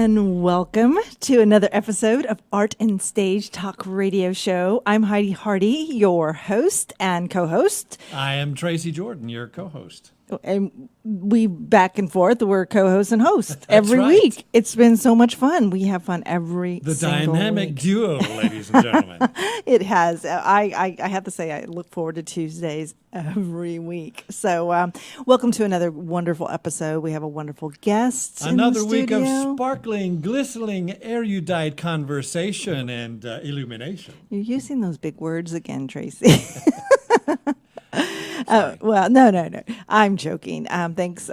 and welcome to another episode of Art and Stage Talk Radio Show. I'm Heidi Hardy, your host and co-host. I am Tracy Jordan, your co-host. And we back and forth. We're co-host and host every right. week. It's been so much fun. We have fun every The single dynamic week. duo, ladies and gentlemen. It has. I have to say, I look forward to Tuesdays every week. So welcome to another wonderful episode. We have a wonderful guest Another in the week of studio. sparkling, glistening, erudite conversation and illumination. You're using those big words again, Tracy. Well, no. I'm joking. Thanks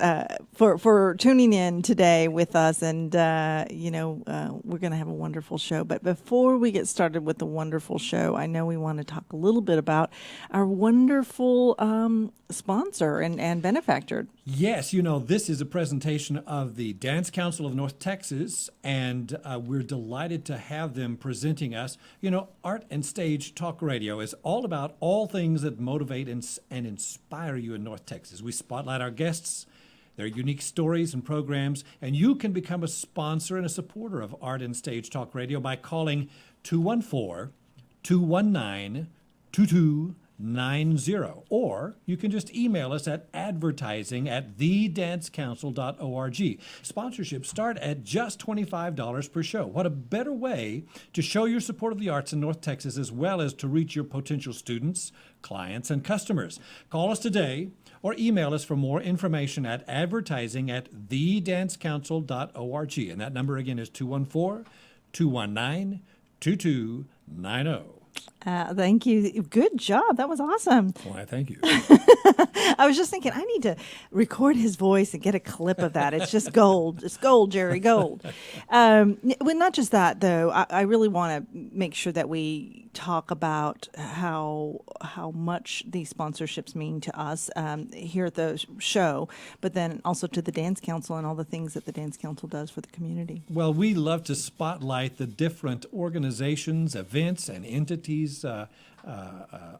for tuning in today with us, and we're going to have a wonderful show. But before we get started with the wonderful show, I know we want to talk a little bit about our wonderful sponsor and benefactor. Yes, this is a presentation of the Dance Council of North Texas, and we're delighted to have them presenting us. Art and Stage Talk Radio is all about all things that motivate and inspire you in North Texas. We spotlight our guests, their unique stories and programs, and you can become a sponsor and a supporter of Art and Stage Talk Radio by calling 214-219-2290, or you can just email us at advertising@thedancecouncil.org. Sponsorships start at just $25 per show. What a better way to show your support of the arts in North Texas, as well as to reach your potential students, clients, and customers. Call us today or email us for more information at advertising@thedancecouncil.org. And that number again is 214-219-2290. Thank you. Good job. That was awesome. Why, thank you. I was just thinking, I need to record his voice and get a clip of that. It's just gold. It's gold, Jerry, gold. Well, not just that, though. I really want to make sure that we talk about how much these sponsorships mean to us here at the show, but then also to the Dance Council and all the things that the Dance Council does for the community. Well, we love to spotlight the different organizations, events, and entities,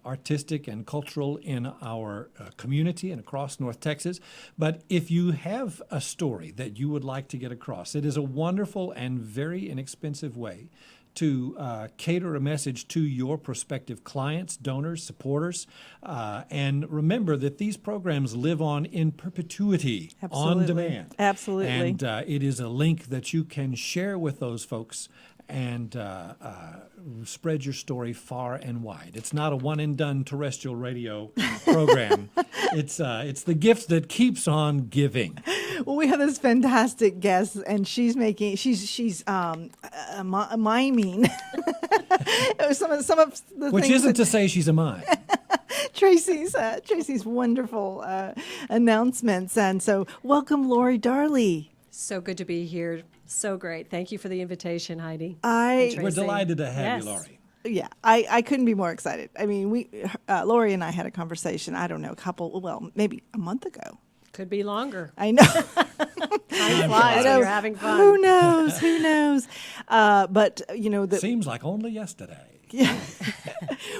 artistic and cultural, in our community and across North Texas. But if you have a story that you would like to get across, it is a wonderful and very inexpensive way to cater a message to your prospective clients, donors, supporters. And remember that these programs live on in perpetuity, Absolutely. on demand. Absolutely. And it is a link that you can share with those folks and spread your story far and wide. It's not a one-and-done terrestrial radio program. It's the gift that keeps on giving. Well, we have this fantastic guest, and she's miming some of the Which things isn't to say she's a mime. Tracy's wonderful announcements. And so, welcome, Lori Darley. So good to be here. So great. Thank you for the invitation, Heidi. We're Tracy. delighted to have you, Yes. Lori. Yeah, I couldn't be more excited. I mean, Lori and I had a conversation, I don't know, maybe a month ago. Could be longer. I know. Time flies when you're having fun. Who knows? But, Seems like only yesterday.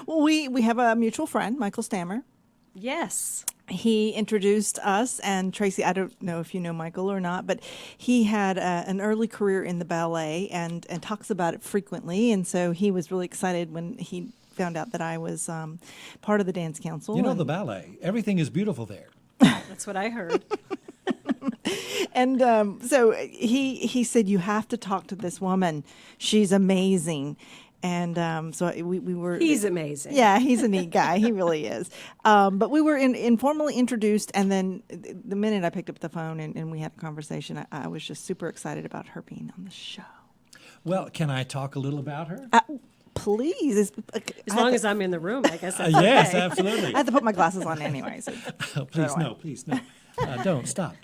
well, we have a mutual friend, Michael Stammer. Yes. He introduced us, and Tracy, I don't know if you know Michael or not, but he had an early career in the ballet and talks about it frequently. And so he was really excited when he found out that I was part of the Dance Council. The ballet, everything is beautiful there. That's what I heard. And so he said, you have to talk to this woman. She's amazing. And so we were... He's amazing. Yeah, he's a neat guy. He really is. But we were informally introduced, and then the minute I picked up the phone and we had a conversation, I was just super excited about her being on the show. Well, can I talk a little about her? Please. As long as I'm in the room, I guess that's Yes, okay. absolutely. I have to put my glasses on anyway. So. Please no. Don't stop.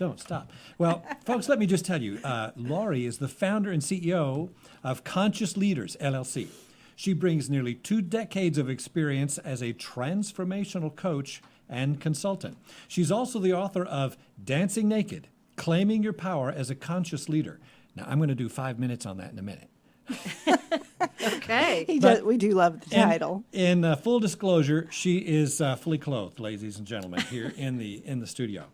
Well, folks, let me just tell you, Lori is the founder and CEO of Conscious Leaders, LLC. She brings nearly 2 decades of experience as a transformational coach and consultant. She's also the author of Dancing Naked, Claiming Your Power as a Conscious Leader. Now, I'm going to do 5 minutes on that in a minute. Okay. We do love the title. In full disclosure, she is fully clothed, ladies and gentlemen, here in the studio.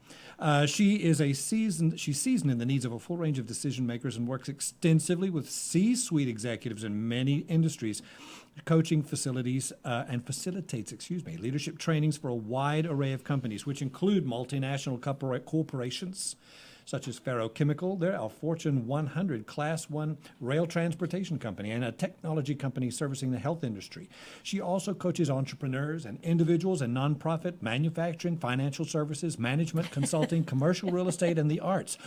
She's seasoned in the needs of a full range of decision makers and works extensively with C-suite executives in many industries, coaching facilities and facilitates, leadership trainings for a wide array of companies, which include multinational corporations such as Faro Chemical. They're a Fortune 100 Class 1 rail transportation company and a technology company servicing the health industry. She also coaches entrepreneurs and individuals in nonprofit, manufacturing, financial services, management, consulting, commercial real estate, and the arts.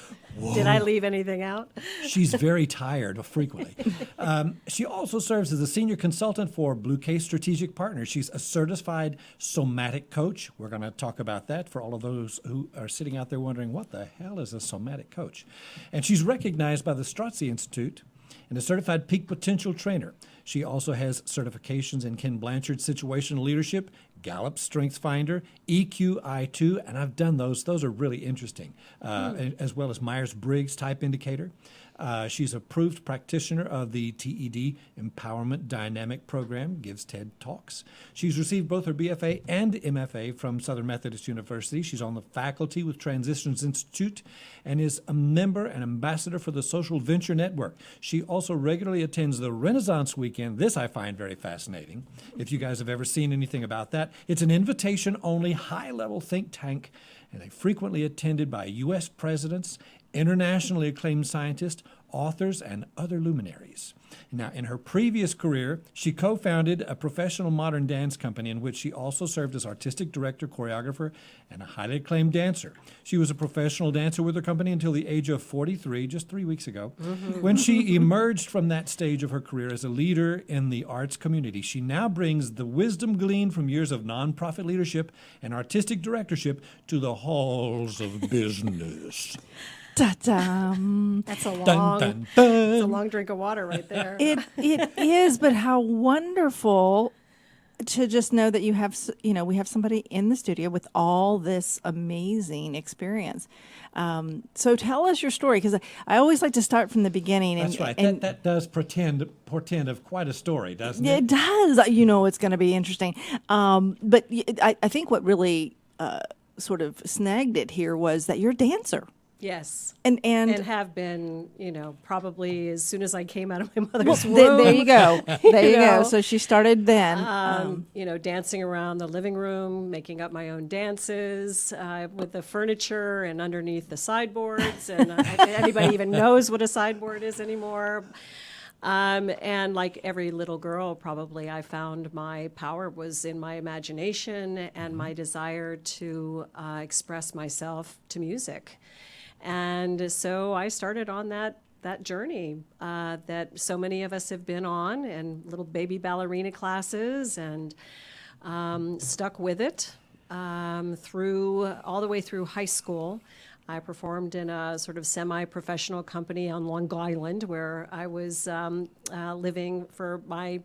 Did I leave anything out? She's very tired frequently. She also serves as a senior consultant for Blue Case Strategic Partners. She's a certified somatic coach. We're going to talk about that for all of those who are sitting out there wondering, what the hell is a somatic coach? And she's recognized by the Strozzi Institute and a certified peak potential trainer. She also has certifications in Ken Blanchard's situational leadership, Gallup Strengths Finder, EQI2, and I've done those. Those are really interesting, as well as Myers-Briggs Type Indicator. She's a approved practitioner of the TED Empowerment Dynamic Program, gives TED Talks. She's received both her BFA and MFA from Southern Methodist University. She's on the faculty with Transitions Institute and is a member and ambassador for the Social Venture Network. She also regularly attends the Renaissance Weekend. This I find very fascinating. If you guys have ever seen anything about that, it's an invitation-only high-level think tank, and they frequently attended by U.S. presidents, internationally acclaimed scientists, authors, and other luminaries. Now, in her previous career, she co-founded a professional modern dance company in which she also served as artistic director, choreographer, and a highly acclaimed dancer. She was a professional dancer with her company until the age of 43, just 3 weeks ago, when she emerged from that stage of her career as a leader in the arts community. She now brings the wisdom gleaned from years of nonprofit leadership and artistic directorship to the halls of business. Ta-da. That's a long, Dun, dun, That's a dun. long drink of water right there. It is, but how wonderful to just know that we have somebody in the studio with all this amazing experience. So tell us your story, because I always like to start from the beginning. That's right. And That does portend of quite a story, doesn't it it? does. It's going to be interesting. But I think what really sort of snagged it here was that you're a dancer. Yes. And have been, probably as soon as I came out of my mother's well, womb. there you go. There you know. go. So she started then. Dancing around the living room, making up my own dances with the furniture and underneath the sideboards. And anybody even knows what a sideboard is anymore. And like every little girl, probably, I found my power was in my imagination and my desire to express myself to music. And so I started on that journey that so many of us have been on, and little baby ballerina classes, and stuck with it all the way through high school. I performed in a sort of semi-professional company on Long Island, where I was living for my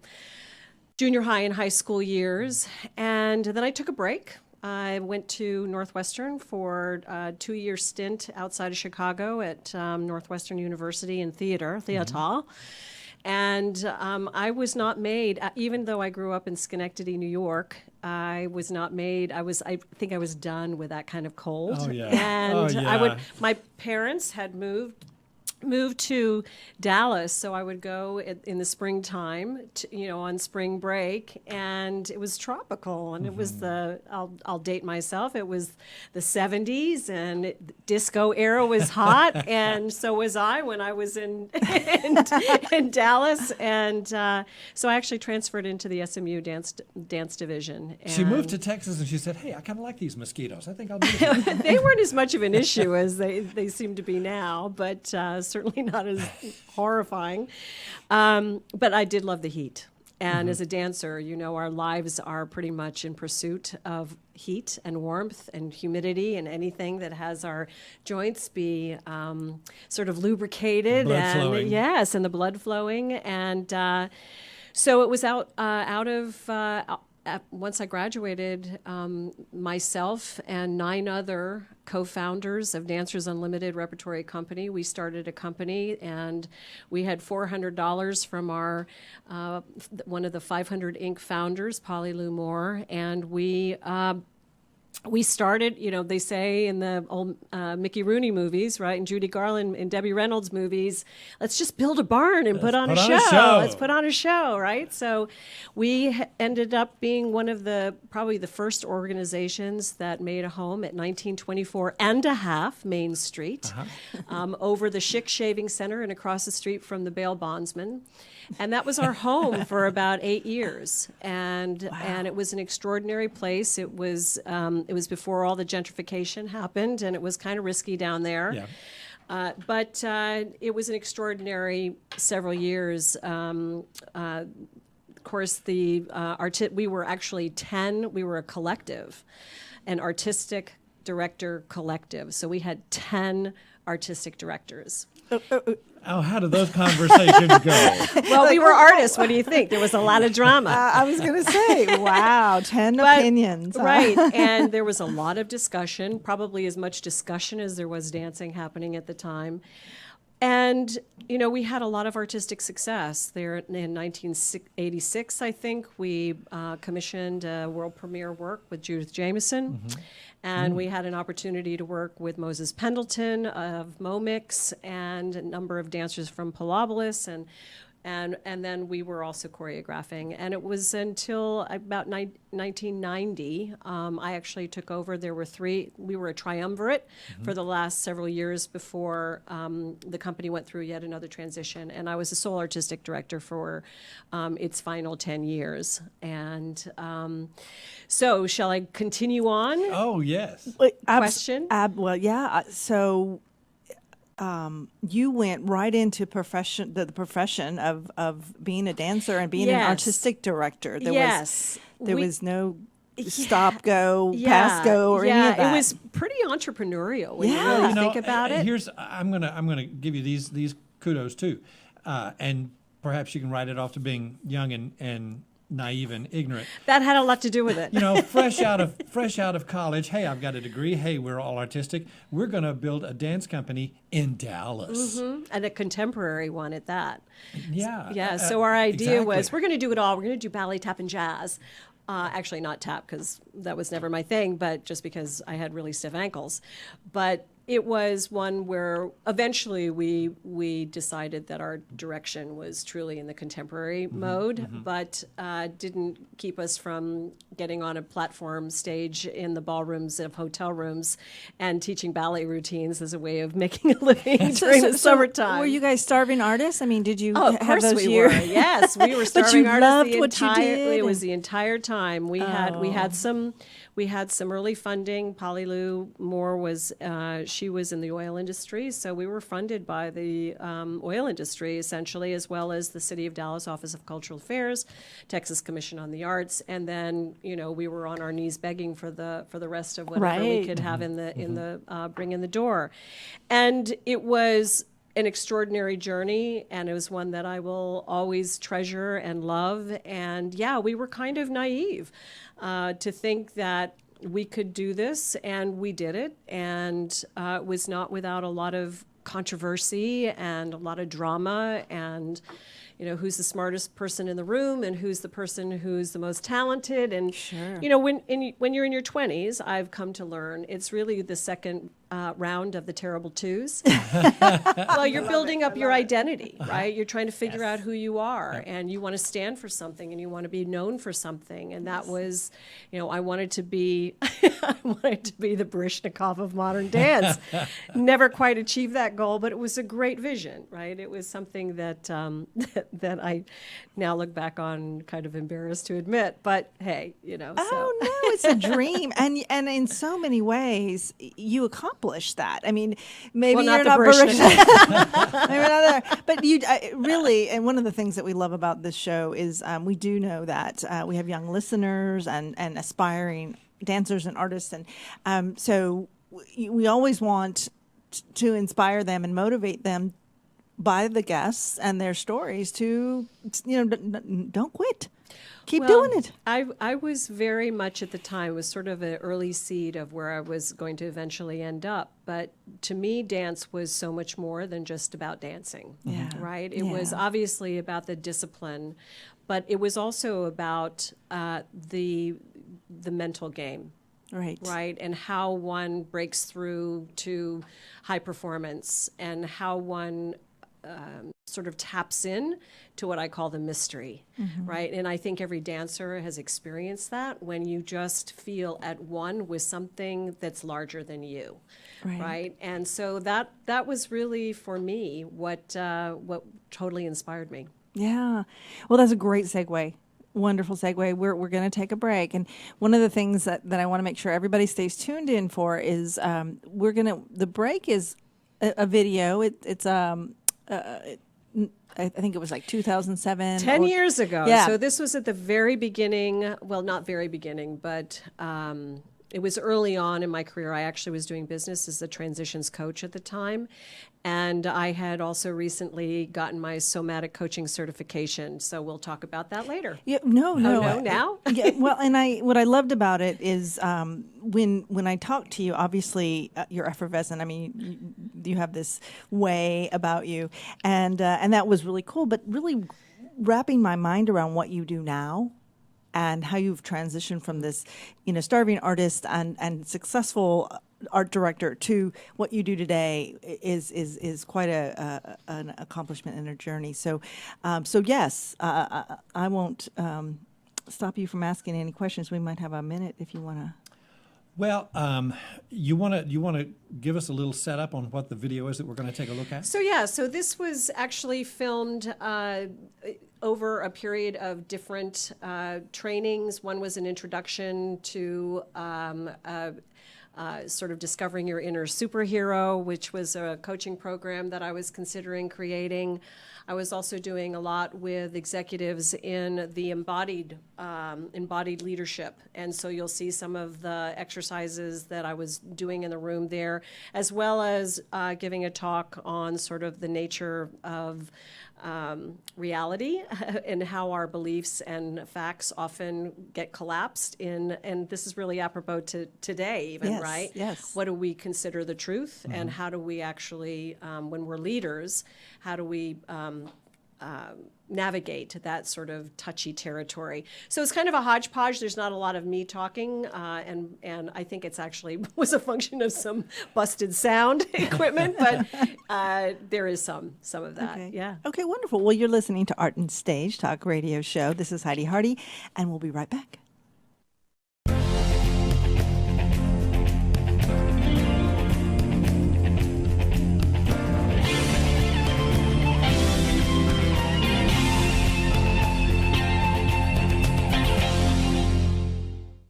junior high and high school years. And then I took a break. I went to Northwestern for a 2-year stint outside of Chicago at Northwestern University in theater. And I was not made, even though I grew up in Schenectady, New York, I was not made, I think I was done with that kind of cold. Oh, yeah. And my parents had moved to Dallas, so I would go in the springtime, on spring break, and it was tropical, and it was I'll date myself, it was the 70s, and disco era was hot, and so was I when I was in Dallas, and so I actually transferred into the SMU dance division. She moved to Texas and she said, hey, I kind of like these mosquitoes. I think I'll move here. They weren't as much of an issue as they seem to be now, but certainly not as horrifying. But I did love the heat. And as a dancer, our lives are pretty much in pursuit of heat and warmth and humidity and anything that has our joints be sort of lubricated. Blood flowing. Yes, and the blood flowing. And so it was once I graduated, myself and 9 other co-founders of Dancers Unlimited Repertory Company, we started a company, and we had $400 from our one of the 500 Inc. founders, Polly Lou Moore, and we we started, they say in the old Mickey Rooney movies, right, and Judy Garland and Debbie Reynolds movies, let's just build a barn and put on a show. Let's put on a show, right? So we ended up being one of probably the first organizations that made a home at 1924 and a half Main Street, over the Schick Shaving Center and across the street from the bail bondsman. And that was our home for about 8 years, and it was an extraordinary place. It was before all the gentrification happened, and it was kind of risky down there. Yeah. But it was an extraordinary several years. Of course, we were actually 10. We were a collective, an artistic director collective. So we had 10 artistic directors. Oh, how did those conversations go? Well, we were artists. What do you think? There was a lot of drama. I was going to say, wow, 10 opinions. Right. And there was a lot of discussion, probably as much discussion as there was dancing happening at the time. And, we had a lot of artistic success. There in 1986, I think, we commissioned a world premiere work with Judith Jamison. Mm-hmm. And we had an opportunity to work with Moses Pendleton of Momix and a number of dancers from Pilobolus. And then we were also choreographing. And it was until about 1990, I actually took over. There were we were a triumvirate for the last several years before the company went through yet another transition. And I was the sole artistic director for its final 10 years. And so shall I continue on? Oh, yes. Question? Well, yeah. So you went right into the profession of being a dancer and being an artistic director. There was no stop, go, pass, go, or any of that. It was pretty entrepreneurial when you really think about it. I'm gonna give you these kudos too, and perhaps you can write it off to being young and naive and ignorant. That had a lot to do with it. Fresh out of college. Hey, I've got a degree. Hey, we're all artistic. We're going to build a dance company in Dallas, and a contemporary one at that. Yeah. Yeah. So our idea exactly. was we're going to do it all. We're going to do ballet, tap, and jazz. Actually, not tap because that was never my thing, but just because I had really stiff ankles. But it was one where eventually we decided that our direction was truly in the contemporary mode, but didn't keep us from getting on a platform stage in the ballrooms of hotel rooms and teaching ballet routines as a way of making a living during the summertime. Were you guys starving artists? I mean, did you of have course those we years? were. Yes, we were But you starving loved artists what you did, It was and- the entire time. We had some early funding. Polly Lou Moore was she was in the oil industry, so we were funded by the oil industry essentially, as well as the City of Dallas Office of Cultural Affairs, Texas Commission on the Arts, and then we were on our knees begging for the rest of whatever we Right. could have in the bring in the door, and it was an extraordinary journey, and it was one that I will always treasure and love. And we were kind of naive to think that we could do this, and we did it, and it was not without a lot of controversy and a lot of drama and who's the smartest person in the room and who's the person who's the most talented. And Sure. when you're in your 20s, I've come to learn it's really the second round of the terrible twos. Well, you're building up your identity, right? You're trying to figure out who you are, and you want to stand for something, and you want to be known for something. And that was, I wanted to be, I wanted to be the Baryshnikov of modern dance. Never quite achieved that goal, but it was a great vision, right? It was something that that I now look back on, kind of embarrassed to admit. But hey, so. Oh no, it's a dream, and in so many ways you accomplished that. I mean, maybe Well, you're not not the Baryshnikov, maybe not there, but you really. And one of the things that we love about this show is we do know that we have young listeners and aspiring dancers and artists, and so we always want to inspire them and motivate them by the guests and their stories to don't quit. Keep doing it. I was very much at the time, was sort of an early seed of where I was going to eventually end up. But to me, dance was so much more than just about dancing, Yeah. right? It was obviously about the discipline, but it was also about the mental game. right? And how one breaks through to high performance and how one sort of taps in to what I call the mystery, right? And I think every dancer has experienced that when you just feel at one with something that's larger than you, right? And so that was really for me what totally inspired me. Yeah. Well, that's a great segue. Wonderful segue. We're going to take a break. And one of the things that I want to make sure everybody stays tuned in for is the break is a video. I think it was like 2007. 10 years ago. Yeah. So this was at the very beginning, well, not very beginning, but it was early on in my career. I actually was doing business as a transitions coach at the time. And I had also recently gotten my somatic coaching certification. So we'll talk about that later. Yeah, no. Oh, no, now? Yeah, well, and what I loved about it is when I talked to you, obviously you're effervescent. I mean, you have this way about you, and that was really cool. But really wrapping my mind around what you do now, and how you've transitioned from this, starving artist and successful art director to what you do today is quite an accomplishment in a journey. So yes, I won't stop you from asking any questions. We might have a minute if you want to. Well, you want to give us a little setup on what the video is that we're going to take a look at? So this was actually filmed over a period of different trainings. One was an introduction to sort of discovering your inner superhero, which was a coaching program that I was considering creating. I was also doing a lot with executives in the embodied leadership. And so you'll see some of the exercises that I was doing in the room there, as well as giving a talk on sort of the nature of reality and how our beliefs and facts often get collapsed and this is really apropos to today even, Yes, right? yes. What do we consider the truth and how do we actually, when we're leaders, how do we navigate that sort of touchy territory? So it's kind of a hodgepodge. There's not a lot of me talking, and I think it's actually was a function of some busted sound equipment, but there is some of that. Okay. Yeah. Okay, wonderful. Well, you're listening to Art and Stage Talk Radio Show. This is Heidi Hardy, and we'll be right back.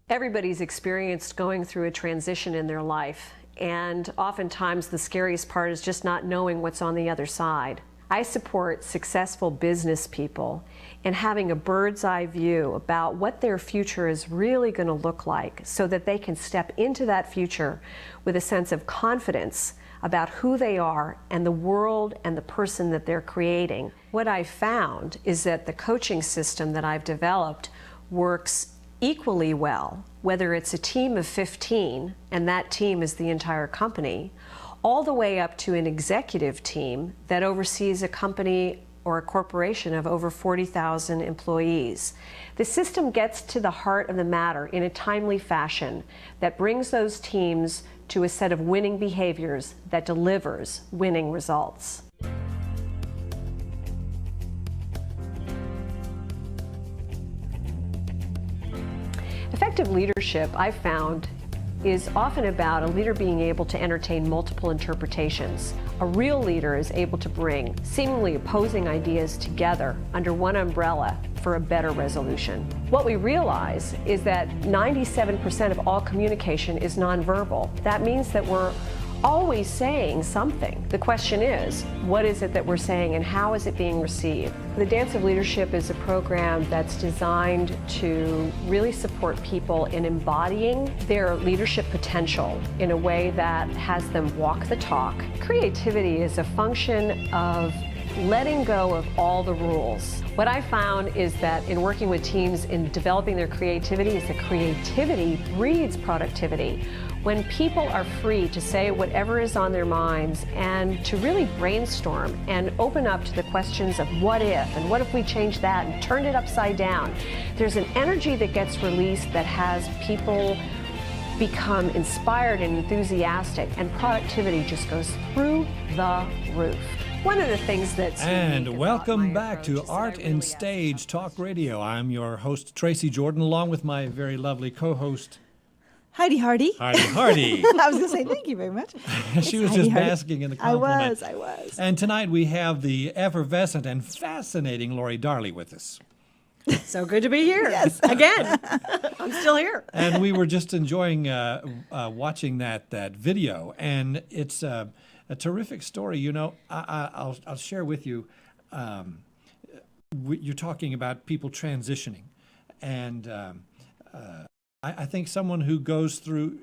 Everybody's experienced going through a transition in their life, and oftentimes the scariest part is just not knowing what's on the other side. I support successful business people in having a bird's eye view about what their future is really going to look like so that they can step into that future with a sense of confidence about who they are and the world and the person that they're creating. What I've found is that the coaching system that I've developed works equally well, whether it's a team of 15 and that team is the entire company, all the way up to an executive team that oversees a company or a corporation of over 40,000 employees. The system gets to the heart of the matter in a timely fashion that brings those teams to a set of winning behaviors that delivers winning results. Effective leadership, I've found, is often about a leader being able to entertain multiple interpretations. A real leader is able to bring seemingly opposing ideas together under one umbrella for a better resolution. What we realize is that 97% of all communication is nonverbal. That means that we're always saying something. The question is, what is it that we're saying and how is it being received? The Dance of Leadership is a program that's designed to really support people in embodying their leadership potential in a way that has them walk the talk. Creativity is a function of letting go of all the rules. What I found is that in working with teams in developing their creativity is that creativity breeds productivity. When people are free to say whatever is on their minds and to really brainstorm and open up to the questions of what if and what if we change that and turned it upside down, there's an energy that gets released that has people become inspired and enthusiastic, and productivity just goes through the roof. One of the things that's unique And about welcome my back approach to is that I Art really and ask Stage Talk Radio. I'm your host, Tracy Jordan, along with my very lovely co-host, Heidi Hardy. Heidi Hardy. I was going to say thank you very much. She was Heidi just Hardy. basking in the I compliment. was. And tonight we have the effervescent and fascinating Lori Darley with us. So good to be here. Yes. Again. I'm still here. And we were just enjoying watching that video, and it's a terrific story. You know, I'll share with you. You're talking about people transitioning, and I think someone who goes through,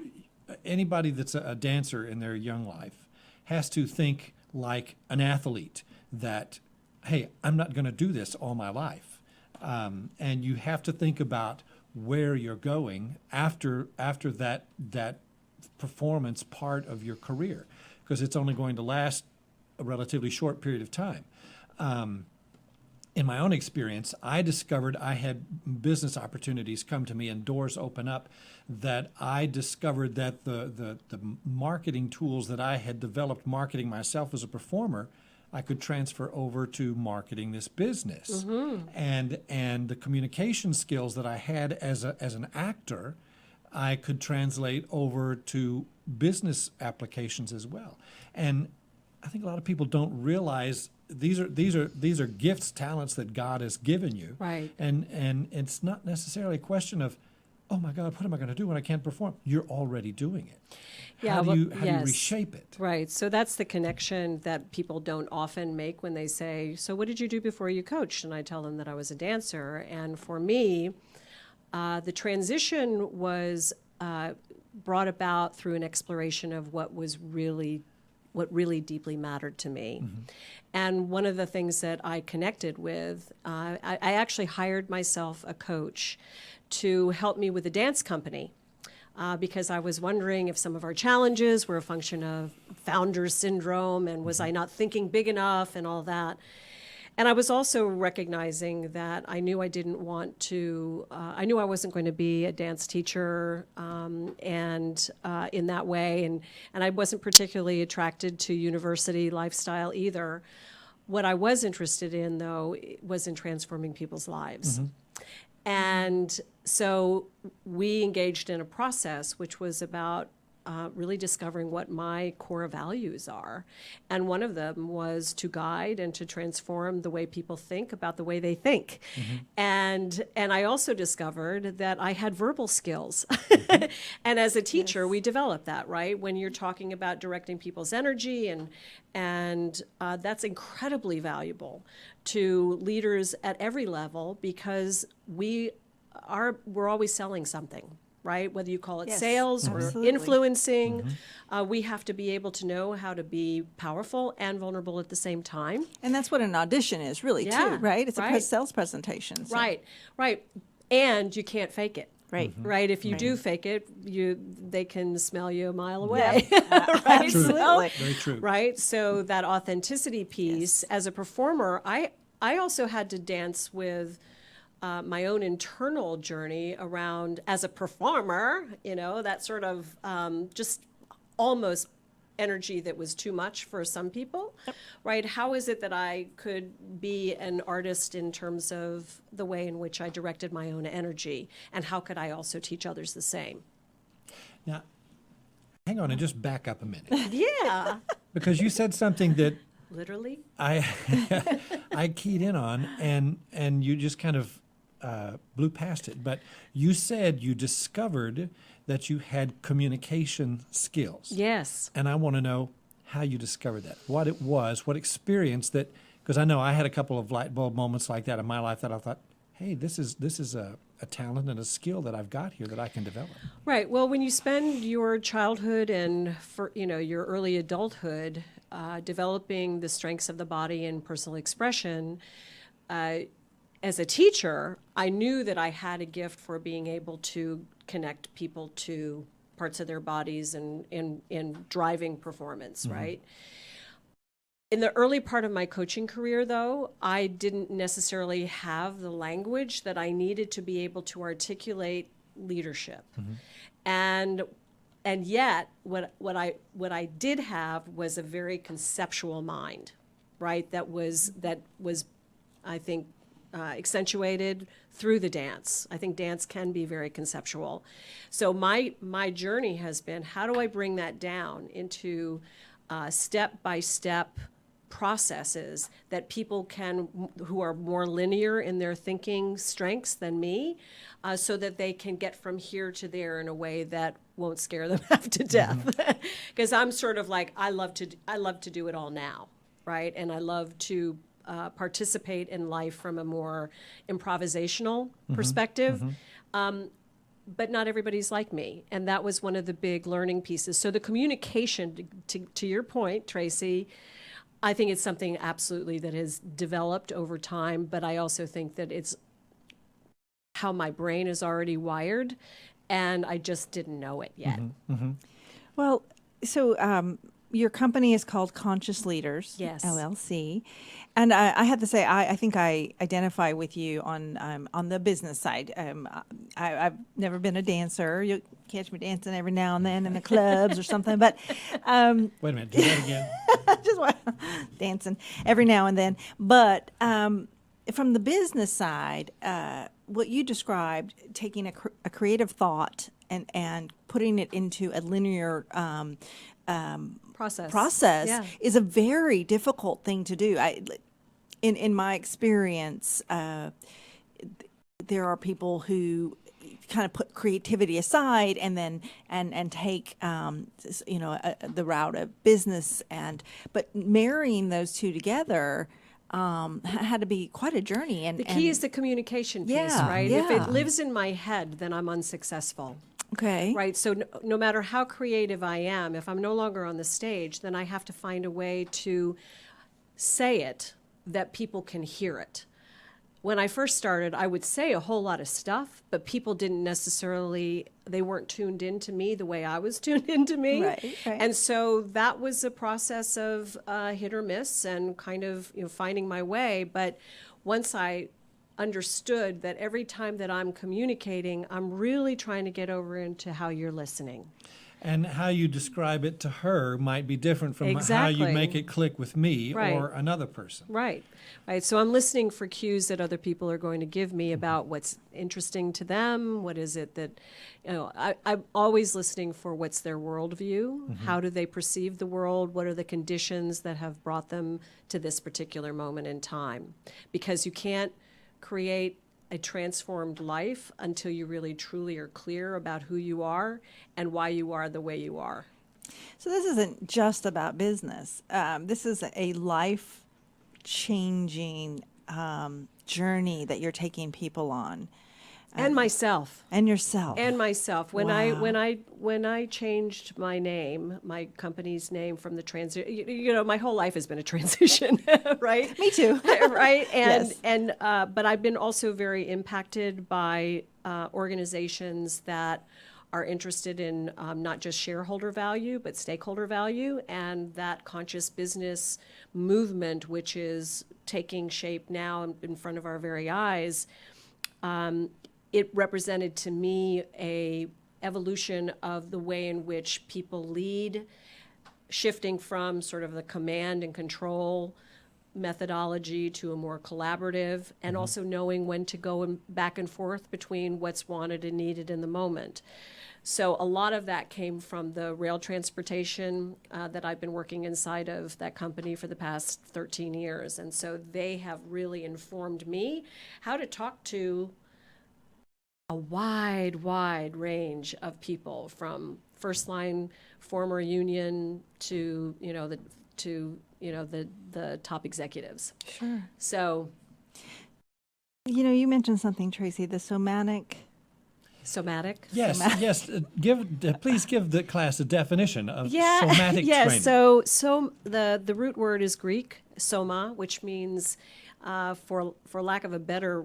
anybody that's a dancer in their young life has to think like an athlete that, hey, I'm not going to do this all my life. And you have to think about where you're going after that performance part of your career, because it's only going to last a relatively short period of time. In my own experience, I discovered I had business opportunities come to me and doors open up that I discovered that the marketing tools that I had developed marketing myself as a performer, I could transfer over to marketing this business. And the communication skills that I had as an actor, I could translate over to business applications as well. And I think a lot of people don't realize these are gifts, talents that God has given you. Right. And it's not necessarily a question of, oh my God, what am I going to do when I can't perform? You're already doing it. Yeah, How do well, you yes. reshape it? Right. So that's the connection that people don't often make when they say, so what did you do before you coached? And I tell them that I was a dancer. And for me, the transition was brought about through an exploration of what really deeply mattered to me. And one of the things that I connected with, I actually hired myself a coach to help me with a dance company. Because I was wondering if some of our challenges were a function of founder syndrome, and was I not thinking big enough and all that. And I was also recognizing that I knew I didn't want to, I knew I wasn't going to be a dance teacher and in that way, and I wasn't particularly attracted to university lifestyle either. What I was interested in, though, was in transforming people's lives. And so we engaged in a process which was about really discovering what my core values are. And one of them was to guide and to transform the way people think about the way they think. And I also discovered that I had verbal skills. And as a teacher, we develop that, right? When you're talking about directing people's energy, and that's incredibly valuable to leaders at every level, because we're always selling something, right? Whether you call it Yes, sales absolutely. or influencing, we have to be able to know how to be powerful and vulnerable at the same time. And that's what an audition is, really, Yeah, too, right? It's a right. sales presentation. So. Right. And you can't fake it. Right. Right. If you do fake it, they can smell you a mile away. Right. Absolutely. Very true. Right. So that authenticity piece, as a performer, I also had to dance with my own internal journey around, as a performer, that sort of just almost energy that was too much for some people, right? How is it that I could be an artist in terms of the way in which I directed my own energy, and how could I also teach others the same? Now, hang on and just back up a minute, Yeah, because you said something that literally. I I keyed in on, and you just kind of blew past it. But you said you discovered that you had communication skills. Yes. And I want to know how you discovered that, what it was, what experience that, because I know I had a couple of light bulb moments like that in my life that I thought, hey, this is a talent and a skill that I've got here that I can develop. Right. Well, when you spend your childhood and your early adulthood developing the strengths of the body and personal expression, as a teacher, I knew that I had a gift for being able to connect people to parts of their bodies and in driving performance, right? In the early part of my coaching career, though, I didn't necessarily have the language that I needed to be able to articulate leadership. And And yet, what I did have was a very conceptual mind, right? That was I think, accentuated through the dance. I think dance can be very conceptual. So my journey has been, how do I bring that down into step-by-step processes that people can, who are more linear in their thinking strengths than me, so that they can get from here to there in a way that won't scare them half to death. Because I'm sort of like, I love to do it all now, right? And I love to participate in life from a more improvisational perspective. But not everybody's like me. And that was one of the big learning pieces. So the communication, to your point, Tracy, I think it's something absolutely that has developed over time, but I also think that it's how my brain is already wired, and I just didn't know it yet. Well, so your company is called Conscious Leaders, Yes. LLC, and I have to say I think I identify with you on the business side. I've never been a dancer. You catch me dancing every now and then in the clubs or something, but Wait a minute, do that again. just dancing every now and then. But from the business side, what you described, taking a creative thought and putting it into a linear process Yeah. is a very difficult thing to do. In my experience, there are people who kind of put creativity aside and then and take the route of business, but marrying those two together had to be quite a journey. And The key is the communication piece, Yeah, right? If yeah. it lives in my head, then I'm unsuccessful. okay, Right. So no matter how creative I am, if I'm no longer on the stage, then I have to find a way to say it that people can hear it. When I first started, I would say a whole lot of stuff, but people didn't necessarily, they weren't tuned into me the way I was tuned into me. Right, right. And so that was a process of hit or miss and kind of finding my way. But once I understood that every time that I'm communicating, I'm really trying to get over into how you're listening. And how you describe it to her might be different from how Exactly. you make it click with me Right. or another person. Right. Right. So I'm listening for cues that other people are going to give me about what's interesting to them. What is it that, I'm always listening for what's their worldview. How do they perceive the world? What are the conditions that have brought them to this particular moment in time? Because you can't create a transformed life until you really truly are clear about who you are and why you are the way you are. so this isn't just about business. This is a life-changing journey that you're taking people on, And myself. and yourself. And myself. When Wow. I changed my name, my company's name from the transition, my whole life has been a transition, right? Me too. Right. Yes. But I've been also very impacted by organizations that are interested in not just shareholder value, but stakeholder value, and that conscious business movement, which is taking shape now in front of our very eyes. It represented to me a evolution of the way in which people lead, shifting from sort of the command and control methodology to a more collaborative, and also knowing when to go back and forth between what's wanted and needed in the moment. So a lot of that came from the rail transportation that I've been working inside of that company for the past 13 years. And so they have really informed me how to talk to a wide range of people, from first line former union to the top executives. Sure. So You mentioned something, Tracy, the somatic. somatic. Yes, yes. Please give the class a definition of Yeah, somatic yes. training. So the root word is Greek, soma, which means, for lack of a better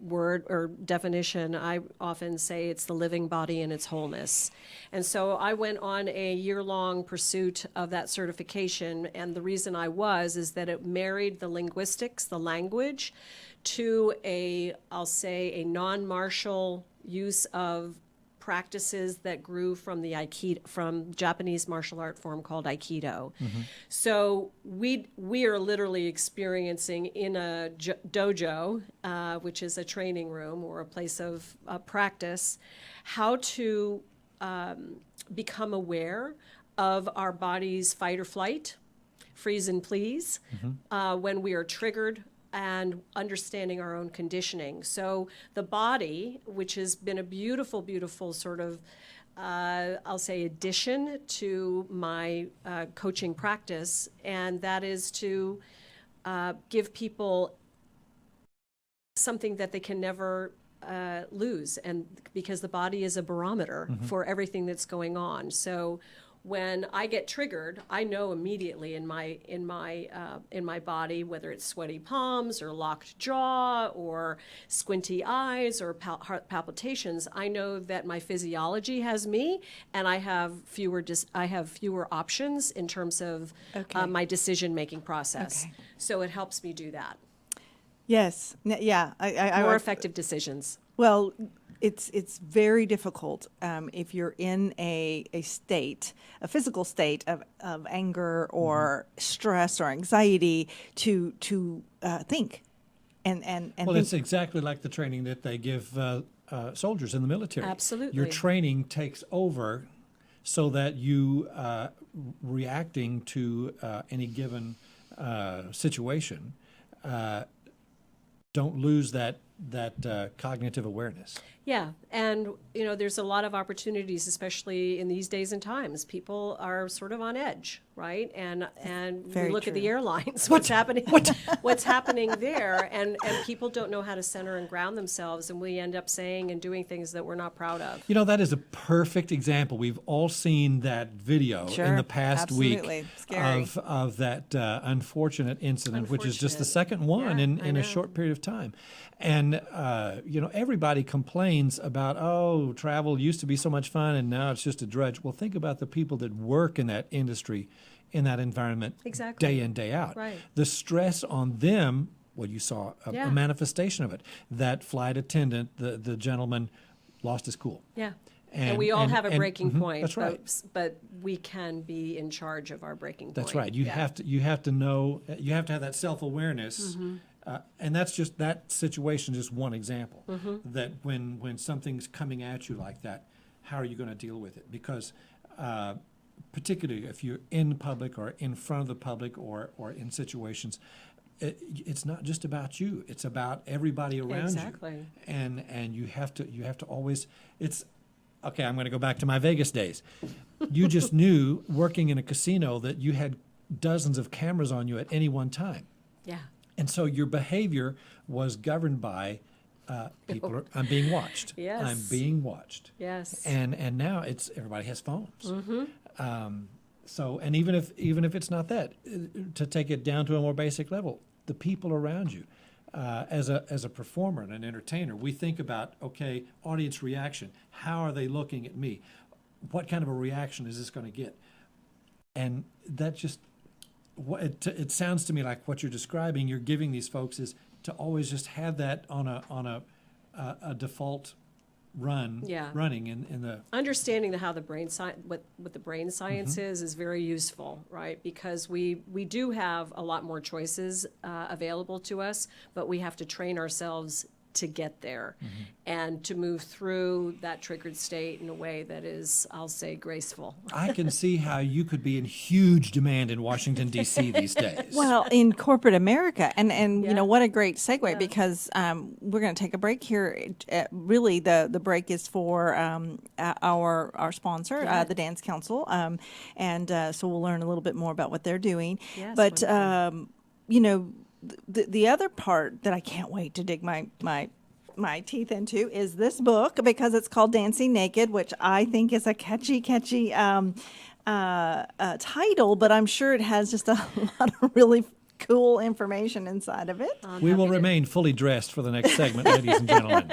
word or definition, I often say it's the living body in its wholeness. And so I went on a year-long pursuit of that certification, and the reason I is that it married the linguistics, the language, to I'll say, a non-martial use of practices that grew from the Aikido, from Japanese martial art form called Aikido. So we are literally experiencing in a dojo, which is a training room or a place of practice, how to become aware of our body's fight or flight, freeze and please, when we are triggered, and understanding our own conditioning. So the body, which has been a beautiful, beautiful sort of, I'll say, addition to my coaching practice, and that is to give people something that they can never lose, and because the body is a barometer for everything that's going on. So when I get triggered, I know immediately in my body, whether it's sweaty palms or locked jaw or squinty eyes or heart palpitations. I know that my physiology has me, and I have fewer options in terms of my decision making process. Okay. So it helps me do that. Yes. Yeah. More effective decisions. Well, it's very difficult if you're in a state, a physical state of anger or stress or anxiety to think and Well, think. it's exactly like the training that they give soldiers in the military. Absolutely. Your training takes over so that you reacting to any given situation don't lose that cognitive awareness. Yeah, and there's a lot of opportunities, especially in these days and times. People are sort of on edge, right? And Very we look true. at the airlines, what's happening there, and people don't know how to center and ground themselves, and we end up saying and doing things that we're not proud of. That is a perfect example. We've all seen that video in Sure, the past absolutely. week Scary. of that unfortunate incident, which is just the second one Yeah, in I a know. short period of time. And everybody complains about, oh, travel used to be so much fun and now it's just a drudge. Well, think about the people that work in that industry, in that environment, Exactly. day in, day out. Right. The stress on them, well, you saw Yeah. a manifestation of it. That flight attendant, the gentleman, lost his cool. Yeah. And we all have a breaking point, That's right. but we can be in charge of our breaking point. That's right. You Yeah. have to know. You have to have that self-awareness, Mm-hmm. and that's just that situation. Just one example. Mm-hmm. That when something's coming at you like that, how are you going to deal with it? Because particularly if you're in public or in front of the public or in situations, it's not just about you. It's about everybody around Exactly. you. And you have to always. It's okay. I'm going to go back to my Vegas days. You just knew working in a casino that you had dozens of cameras on you at any one time. Yeah. And so your behavior was governed by I'm being watched. Yes. I'm being watched. Yes. And now it's everybody has phones. So and even if it's not that, to take it down to a more basic level, the people around you, as a performer and an entertainer, we think about audience reaction. How are they looking at me? What kind of a reaction is this going to get? And that just. It sounds to me like what you're describing, you're giving these folks is to always just have that on a default run, Yeah. running in the. Understanding how the brain what the brain science is very useful, right? Because we do have a lot more choices available to us, but we have to train ourselves to get there and to move through that triggered state in a way that is, I'll say, graceful. I can see how you could be in huge demand in Washington D.C. these days. Well, in corporate America, and Yeah. what a great segue because we're going to take a break here. Really, the break is for our sponsor, the Dance Council, and so we'll learn a little bit more about what they're doing. Yes, But wonderful. the other part that I can't wait to dig my teeth into is this book because it's called Dancing Naked, which I think is a catchy title, but I'm sure it has just a lot of really cool information inside of it. We will remain fully dressed for the next segment, ladies and gentlemen.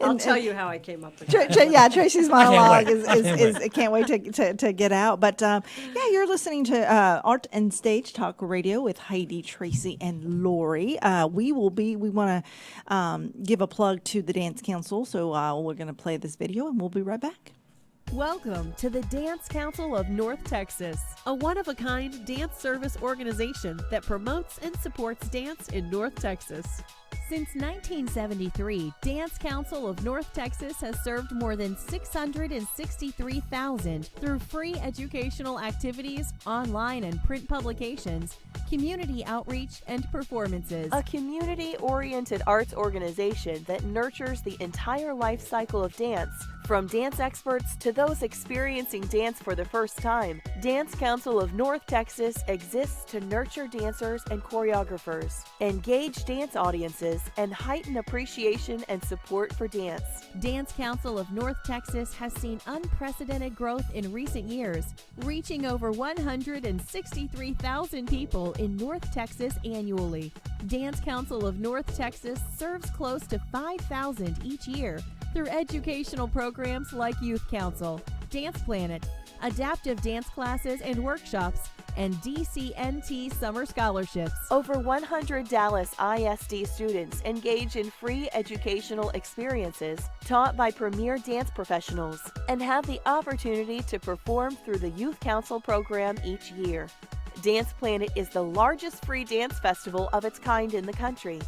I'll tell you how I came up with that. Yeah, Tracy's monologue wait. is I can't wait to get out. But yeah, you're listening to Art and Stage Talk Radio with Heidi, Tracy, and Lori. We want to give a plug to the Dance Council, so we're going to play this video, and we'll be right back. Welcome to the Dance Council of North Texas, a one-of-a-kind dance service organization that promotes and supports dance in North Texas. Since 1973, Dance Council of North Texas has served more than 663,000 through free educational activities, online and print publications, community outreach, and performances. A community-oriented arts organization that nurtures the entire life cycle of dance, from dance experts to those experiencing dance for the first time. Dance Council of North Texas exists to nurture dancers and choreographers, engage dance audiences, and heighten appreciation and support for dance. Dance Council of North Texas has seen unprecedented growth in recent years, reaching over 163,000 people in North Texas annually. Dance Council of North Texas serves close to 5,000 each year through educational programs like Youth Council, Dance Planet, adaptive dance classes and workshops, and DCNT summer scholarships. Over 100 Dallas ISD students engage in free educational experiences taught by premier dance professionals and have the opportunity to perform through the Youth Council program each year. Dance Planet is the largest free dance festival of its kind in the country.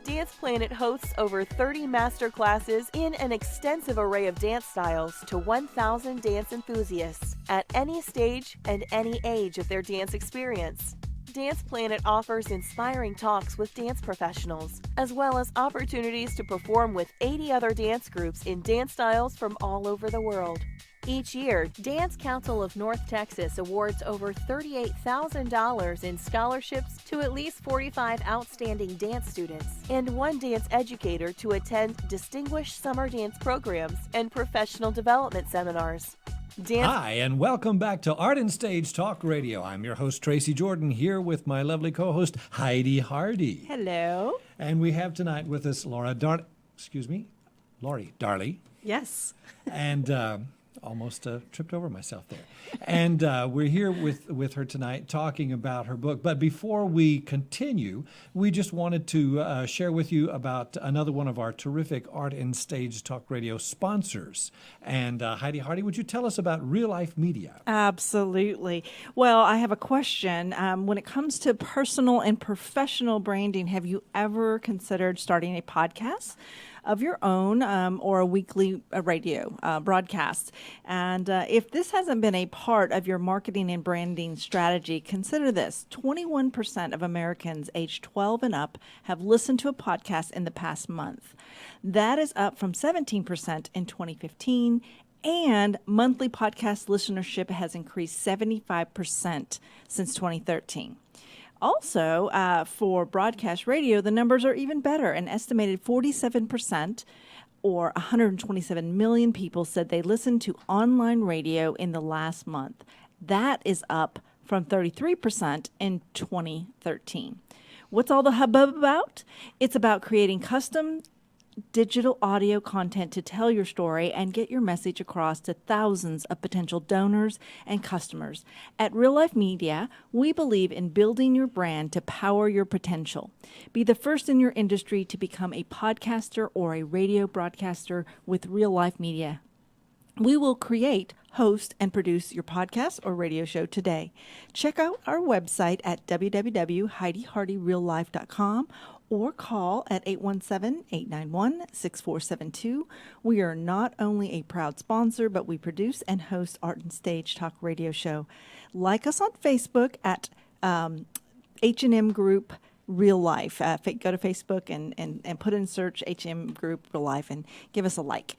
Dance Planet hosts over 30 master classes in an extensive array of dance styles to 1,000 dance enthusiasts at any stage and any age of their dance experience. Dance Planet offers inspiring talks with dance professionals, as well as opportunities to perform with 80 other dance groups in dance styles from all over the world. Each year, Dance Council of North Texas awards over $38,000 in scholarships to at least 45 outstanding dance students and one dance educator to attend distinguished summer dance programs and professional development seminars. Hi, and welcome back to Art and Stage Talk Radio. I'm your host, Tracy Jordan, here with my lovely co-host, Heidi Hardy. Hello. And we have tonight with us Lori Darley. Yes. And almost tripped over myself there. And we're here with her tonight talking about her book. But before we continue, we just wanted to share with you about another one of our terrific Art and Stage Talk Radio sponsors. And Heidi Hardy, would you tell us about Real Life Media? Absolutely. Well, I have a question. When it comes to personal and professional branding, have you ever considered starting a podcast of your own or a weekly radio broadcast? And if this hasn't been a part of your marketing and branding strategy, consider this. 21% of Americans aged 12 and up have listened to a podcast in the past month. That is up from 17% in 2015. And monthly podcast listenership has increased 75% since 2013. Also, for broadcast radio, the numbers are even better. An estimated 47%, or 127 million people, said they listened to online radio in the last month. That is up from 33% in 2013. What's all the hubbub about? It's about creating custom digital audio content to tell your story and get your message across to thousands of potential donors and customers. At Real Life Media, we believe in building your brand to power your potential. Be the first in your industry to become a podcaster or a radio broadcaster with Real Life Media. We will create, host, and produce your podcast or radio show today. Check out our website at www.HeidiHardyRealLife.com or call at 817-891-6472. We are not only a proud sponsor, but we produce and host Art and Stage Talk Radio show. Like us on Facebook at H&M Group Real Life. Go to Facebook and put in search H&M Group Real Life and give us a like.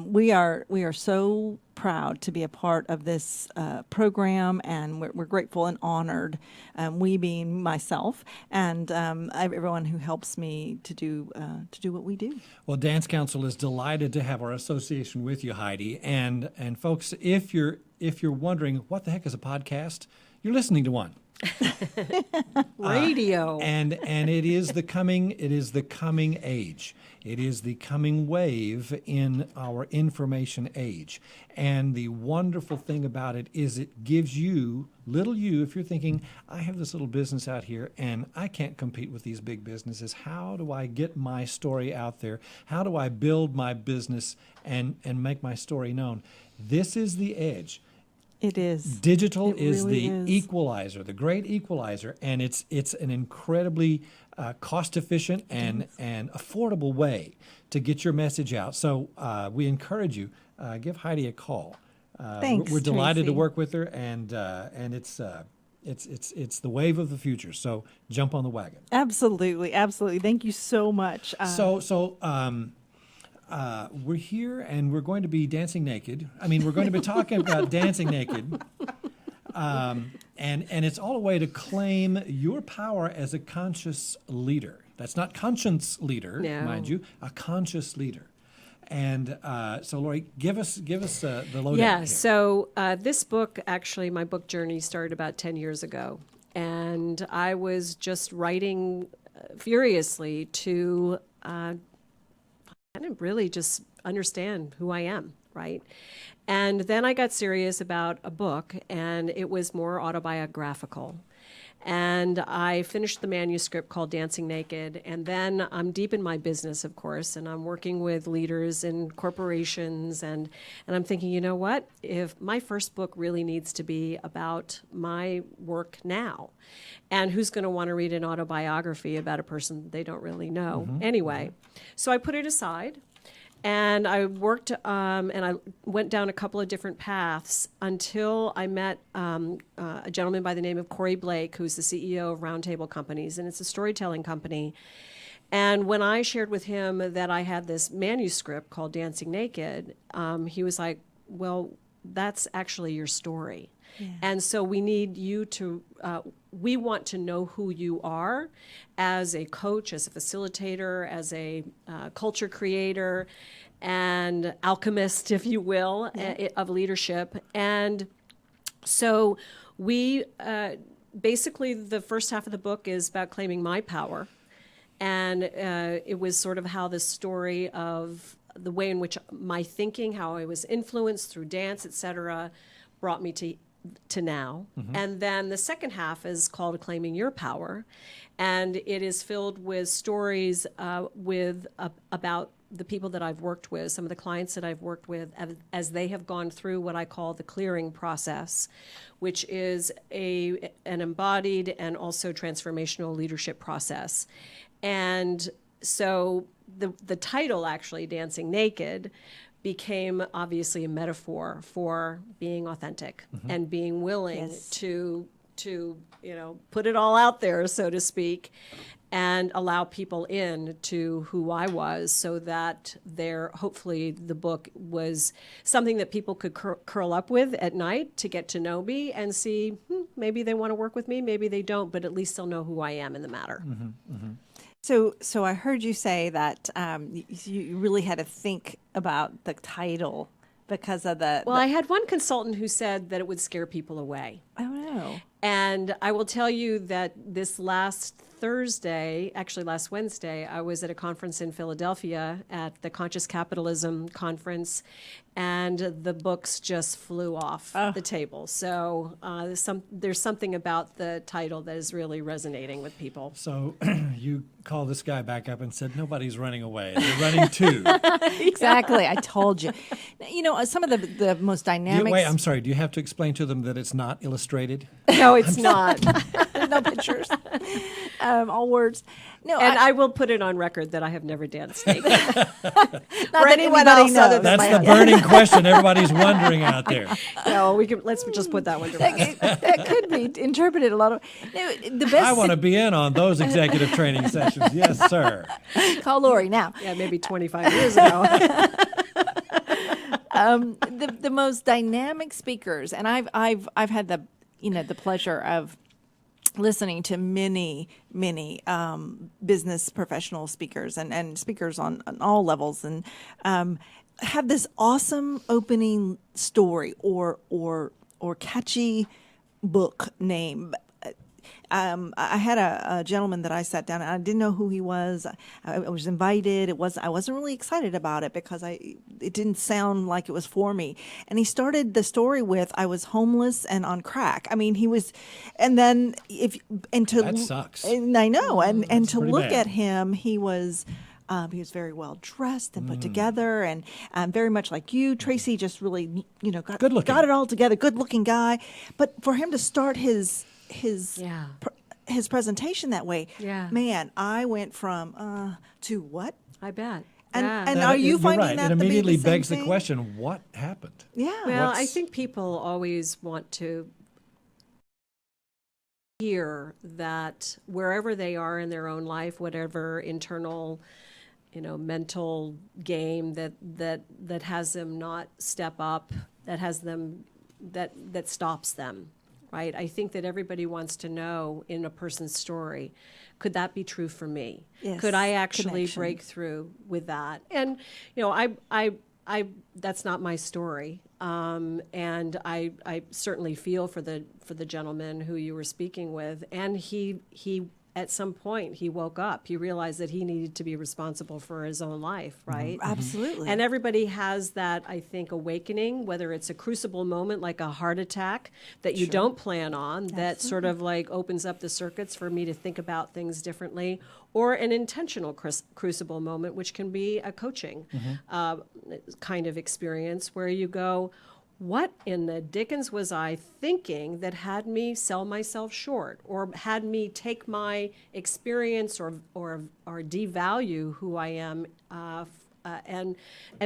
We are so proud to be a part of this program, and we're grateful and honored. We being myself and everyone who helps me to do what we do. Well, Dance Council is delighted to have our association with you, Heidi. And folks, if you're wondering what the heck is a podcast, you're listening to one. Radio. And it is the coming age. It is the coming wave in our information age. And the wonderful thing about it is it gives you, little you, if you're thinking, I have this little business out here and I can't compete with these big businesses. How do I get my story out there? How do I build my business and make my story known? This is the edge. It is. Digital It is really the is. equalizer, the great equalizer, and it's an incredibly cost-efficient and affordable way to get your message out. So we encourage you, give Heidi a call. Thanks, we're delighted to Tracy. work with her, and it's the wave of the future. So jump on the wagon. Absolutely, absolutely. Thank you so much. We're here and we're going to be dancing naked. I mean, we're going to be talking about dancing naked. And it's all a way to claim your power as a conscious leader. That's not conscience leader, No. mind you, a conscious leader. And so, Lori, give us the lowdown. Yeah, here. so this book, actually, my book journey started about 10 years ago. And I was just writing furiously to I didn't really just understand who I am, right? And then I got serious about a book, and it was more autobiographical. And I finished the manuscript called Dancing Naked, and then I'm deep in my business, of course, and I'm working with leaders in corporations, and I'm thinking, you know what? If my first book really needs to be about my work now, and who's going to want to read an autobiography about a person they don't really know anyway? So I put it aside. And I worked, and I went down a couple of different paths until I met a gentleman by the name of Corey Blake, who's the CEO of Roundtable Companies, and it's a storytelling company. And when I shared with him that I had this manuscript called Dancing Naked, he was like, well, that's actually your story. Yeah. And so we need you to, we want to know who you are as a coach, as a facilitator, as a culture creator, and alchemist, if you will, of leadership. And so we, basically the first half of the book is about claiming my power. And it was sort of how the story of the way in which my thinking, how I was influenced through dance, et cetera, brought me to now. And then the second half is called Claiming Your Power. And it is filled with stories about the people that I've worked with, some of the clients that I've worked with, as they have gone through what I call the clearing process, which is an embodied and also transformational leadership process. And so the title, actually, Dancing Naked, became obviously a metaphor for being authentic and being willing to put it all out there, so to speak, and allow people in to who I was, so that hopefully the book was something that people could curl up with at night to get to know me and see, maybe they want to work with me, maybe they don't, but at least they'll know who I am in the matter. So I heard you say that you really had to think about the title because of Well, I had one consultant who said that it would scare people away. I don't know. And I will tell you that this last Wednesday, I was at a conference in Philadelphia at the Conscious Capitalism Conference, and the books just flew off the table. So there's something about the title that is really resonating with people. So you called this guy back up and said, nobody's running away. They're running too. Exactly. I told you. You know, some of the most dynamic. Wait, I'm sorry. Do you have to explain to them that it's not illustrated? No, it's not. No pictures. All words. No, And I will put it on record that I have never danced naked. not for that anyone anybody else other knows. than That's my the burning question everybody's wondering out there. No, let's just put that one to rest. That could be interpreted a lot of. No, the best. I want to be in on those executive training sessions. Yes, sir. Call Lori now. Yeah, maybe 25 years ago. The most dynamic speakers, and I've had the pleasure of listening to many business professional speakers and speakers on all levels, and have this awesome opening story or catchy book name. I had a gentleman that I sat down, and I didn't know who he was. I was invited. I wasn't really excited about it because it didn't sound like it was for me. And he started the story with, I was homeless and on crack. I mean, he was, and then That sucks. And I know, and to pretty look bad. at him, he was very well dressed and put together, and very much like you, Tracy. Just really, Good looking. got it all together. Good looking guy. But for him to start his Yeah. his presentation that way, Yeah. man, I went from to what? I bet. And Yeah. and are you You're finding right. that It to be immediately the same begs the thing? question, what happened? Yeah. Well, I What's- think people always want to hear that wherever they are in their own life, whatever internal, mental game that has them not step up, that has them that stops them, right? I think that everybody wants to know in a person's story, could that be true for me? Yes, Could I actually connection. break through with that? And I that's not my story, and I certainly feel for the gentleman who you were speaking with, and he at some point he woke up. He realized that he needed to be responsible for his own life, right? Absolutely. And everybody has that, I think, awakening, whether it's a crucible moment like a heart attack that you don't plan on, that sort of like opens up the circuits for me to think about things differently, or an intentional crucible moment, which can be a coaching kind of experience where you go, what in the dickens was I thinking that had me sell myself short, or had me take my experience or devalue who I am, and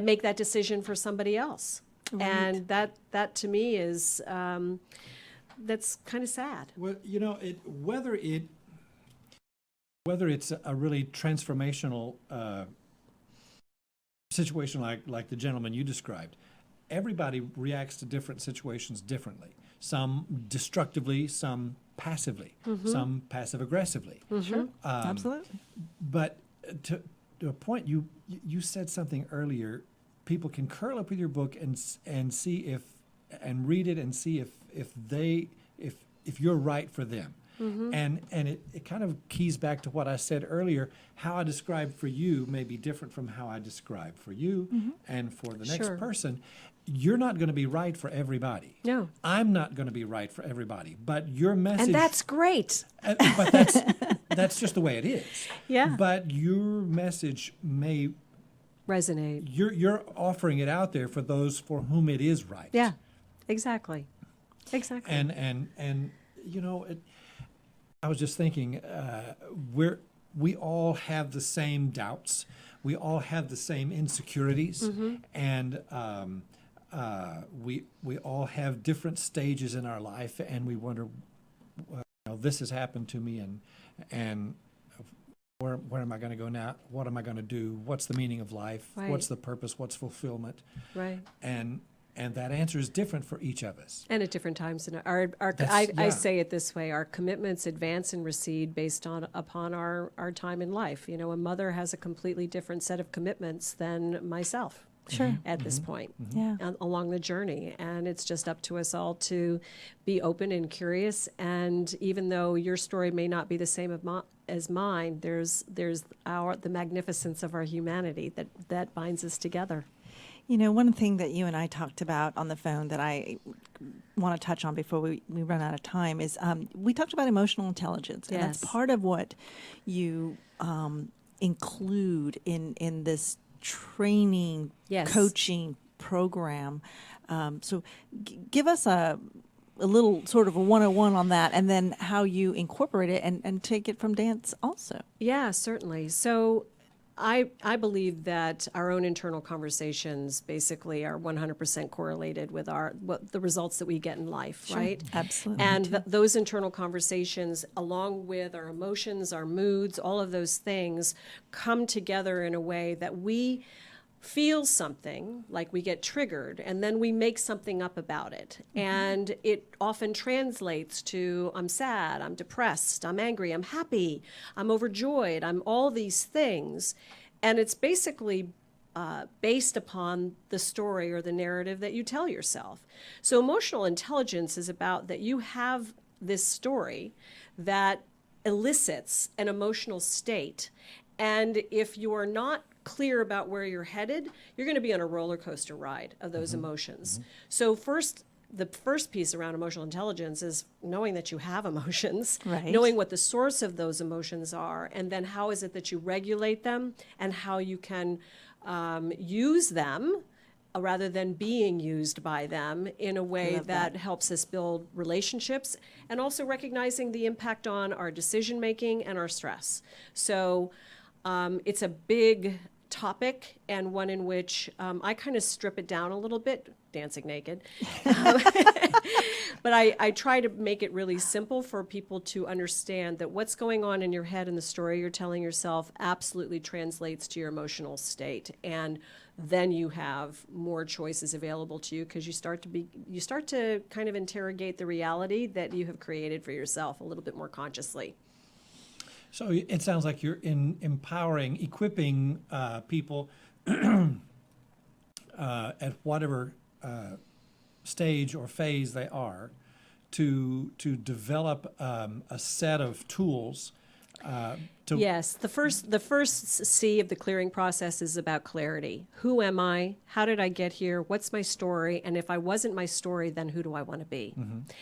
make that decision for somebody else? Right. And that to me is that's kind of sad. Well, whether it's a really transformational situation like the gentleman you described, everybody reacts to different situations differently. Some destructively, some passively, some passive aggressively. Sure. Absolutely. But to a point, you said something earlier. People can curl up with your book and see and read it and see if you're right for them. And it kind of keys back to what I said earlier. How I describe for you may be different from how I describe for you and for the next Sure. person. You're not going to be right for everybody. No. I'm not going to be right for everybody. But your message, And that's great. but that's just the way it is. Yeah. But your message may Resonate. you're offering it out there for those for whom it is right. Yeah, exactly. Exactly. And I was just thinking, we all have the same doubts, we all have the same insecurities, and we all have different stages in our life, and we wonder, this has happened to me, and where am I going to go now? What am I going to do? What's the meaning of life? Right. What's the purpose? What's fulfillment? Right. And that answer is different for each of us. And at different times in That's- I yeah. say it this way: our commitments advance and recede based upon our time in life. A mother has a completely different set of commitments than myself. Sure. At this point, Yeah. along the journey, and it's just up to us all to be open and curious. And even though your story may not be the same as mine, there's the magnificence of our humanity that binds us together. One thing that you and I talked about on the phone that I want to touch on before we run out of time is we talked about emotional intelligence. And that's Yes. part of what you include in this training, Yes. coaching program. So give us a little sort of a 101 on that, and then how you incorporate it and take it from dance also. Yeah, certainly. So I believe that our own internal conversations basically are 100% correlated with the results that we get in life, right? Absolutely. And those internal conversations, along with our emotions, our moods, all of those things come together in a way that we feel something, like we get triggered, and then we make something up about it. And it often translates to, I'm sad, I'm depressed, I'm angry, I'm happy, I'm overjoyed, I'm all these things. And it's basically based upon the story or the narrative that you tell yourself. So emotional intelligence is about that you have this story that elicits an emotional state. And if you are not clear about where you're headed, you're going to be on a roller coaster ride of those emotions. So the first piece around emotional intelligence is knowing that you have emotions, Right. knowing what the source of those emotions are, and then how is it that you regulate them and how you can use them rather than being used by them in a way that helps us build relationships, and also recognizing the impact on our decision making and our stress. So it's a big topic, and one in which I kind of strip it down a little bit, dancing naked. But I try to make it really simple for people to understand that what's going on in your head and the story you're telling yourself absolutely translates to your emotional state. And then you have more choices available to you, because you start to kind of interrogate the reality that you have created for yourself a little bit more consciously. So it sounds like you're equipping people at whatever stage or phase they are to develop a set of tools. Yes, the first C of the clearing process is about clarity. Who am I? How did I get here? What's my story? And if I wasn't my story, then who do I want to be?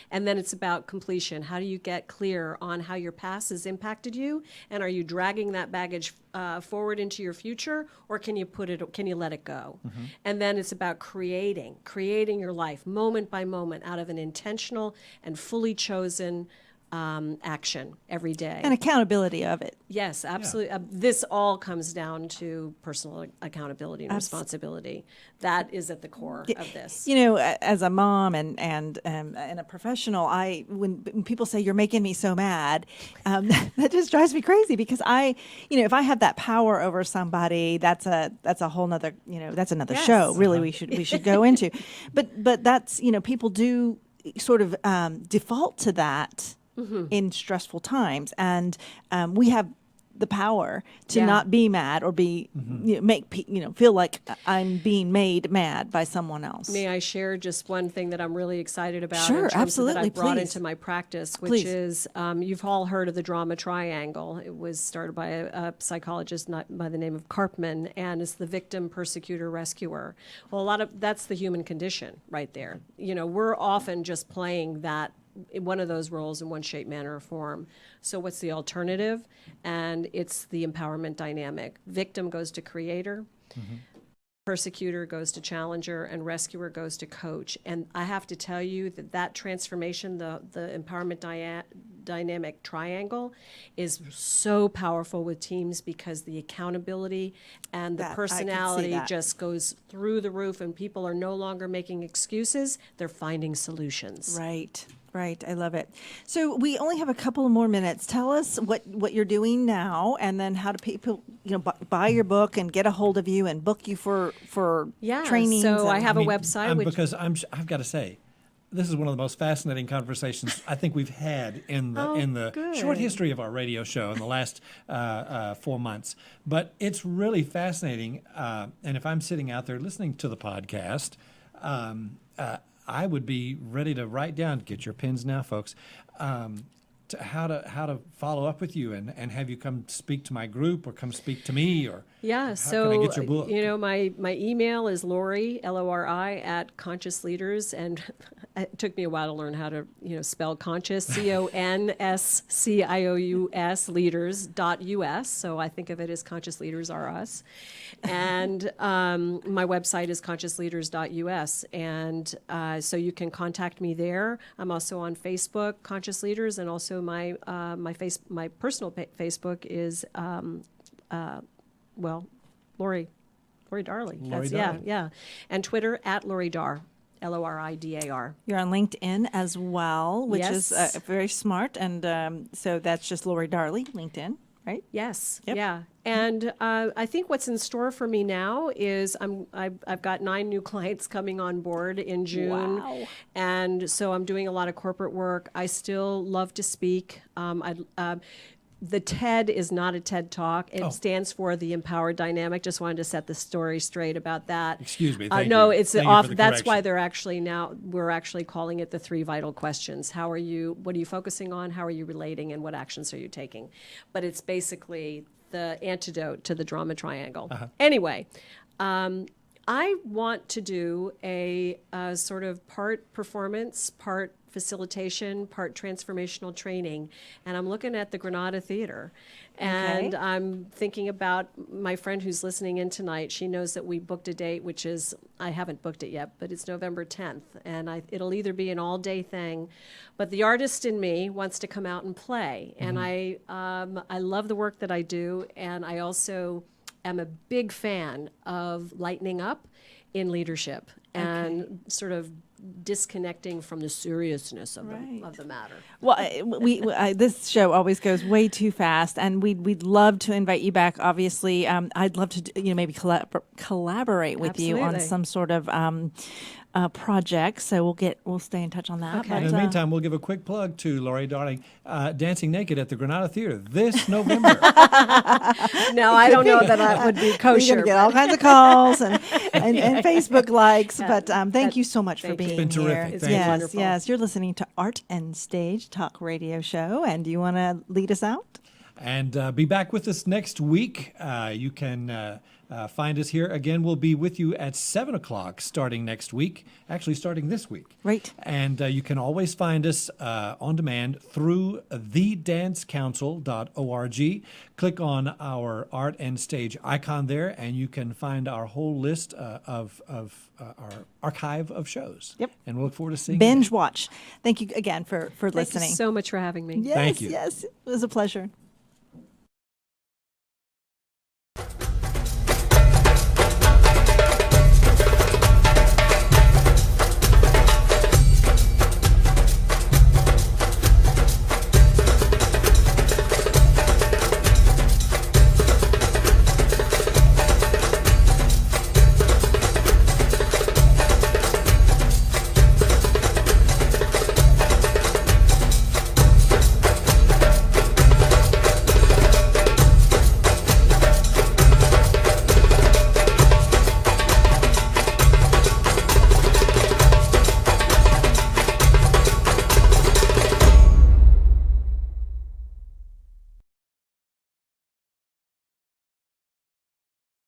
And then it's about completion. How do you get clear on how your past has impacted you? And are you dragging that baggage forward into your future, or can you let it go? And then it's about creating your life moment by moment out of an intentional and fully chosen action every day. And accountability of it. Yes, absolutely. This all comes down to personal accountability and responsibility. That is at the core of this. You know, as a mom and a professional, when people say you're making me so mad, that just drives me crazy, because if I have that power over somebody, that's a whole nother, that's another Yes. show. Really, we should go into, but that's people do sort of default to that. In stressful times, and we have the power to not be mad or be feel like I'm being made mad by someone else. May I share just one thing that I'm really excited about? Sure, in terms of absolutely, that I brought please. into my practice, which Please. is you've all heard of the drama triangle. It was started by a psychologist by the name of Karpman, and it's the victim, persecutor, rescuer. Well, that's the human condition right there. We're often just playing that one of those roles in one shape, manner, or form. So what's the alternative? And it's the empowerment dynamic. Victim goes to creator, persecutor goes to challenger, and rescuer goes to coach. And I have to tell you that transformation, the empowerment dynamic triangle, is so powerful with teams, because the accountability and the I can see personality that. just goes through the roof, and people are no longer making excuses, they're finding solutions. Right. I love it. So we only have a couple more minutes. Tell us what you're doing now, and then how do people, buy your book and get a hold of you and book you for trainings. So I and- have a website, which because I've got to say, this is one of the most fascinating conversations I think we've had in the short good. history of our radio show in the last 4 months. But it's really fascinating. And if I'm sitting out there listening to the podcast, I would be ready to write down. Get your pens now, folks. How to follow up with you and have you come speak to my group or come speak to me, or Yeah, how so can I get your book? my email is Lori, Lori, at Conscious Leaders, and it took me a while to learn how to spell conscious, CONSCIOUS leaders.us. So I think of it as Conscious Leaders Are Us, and my website is consciousleaders.us, and so you can contact me there. I'm also on Facebook, Conscious Leaders, and also my personal Facebook is Lori Darley. Lori Darley. Yeah. And Twitter at Lori Dar, LORIDAR. You're on LinkedIn as well, which is Yes. very smart. And so that's just Lori Darley, LinkedIn, right? Yes. Yep. Yeah. And I think what's in store for me now is I've got 9 new clients coming on board in June. Wow. And so I'm doing a lot of corporate work. I still love to speak. The TED is not a TED Talk. It Oh. stands for the Empowered Dynamic. Just wanted to set the story straight about that. Excuse me, thank no, you. it's Thank you off. for the That's why correction. we're actually calling it the 3 vital questions. How are you? What are you focusing on? How are you relating? And what actions are you taking? But it's basically the antidote to the drama triangle. Anyway. I want to do a sort of part performance, part facilitation, part transformational training, and I'm looking at the Granada Theater. And Okay. I'm thinking about my friend who's listening in tonight. She knows that we booked a date, which is, I haven't booked it yet, but it's November 10th. And it'll either be an all-day thing, but the artist in me wants to come out and play. And I love the work that I do, and I also am a big fan of lightening up in leadership and sort of disconnecting from the seriousness of, of the matter. Well, this show always goes way too fast, and we'd love to invite you back. Obviously, I'd love to maybe collaborate with you on Absolutely. some sort of project. So we'll stay in touch on that. Okay. But, And in the meantime, we'll give a quick plug to Laurie Darling, Dancing Naked at the Granada Theater this November. No, I don't know that that would be You're kosher. going to get all kinds of calls and Facebook likes, but thank you so much for thank you. being It's been terrific. here. Thank you. Yes, Wonderful. yes. You're listening to Art and Stage Talk Radio Show, and do you want to lead us out? And be back with us next week. You can find us here again. We'll be with you at 7 o'clock starting next week, actually starting this week. Right. And you can always find us on demand through thedancecouncil.org. Click on our art and stage icon there, and you can find our whole list of our archive of shows. Yep. And we'll look forward to seeing you. Binge watch. Thank you again for Thank listening. you so much for having me. Yes, Thank you. yes. It was a pleasure.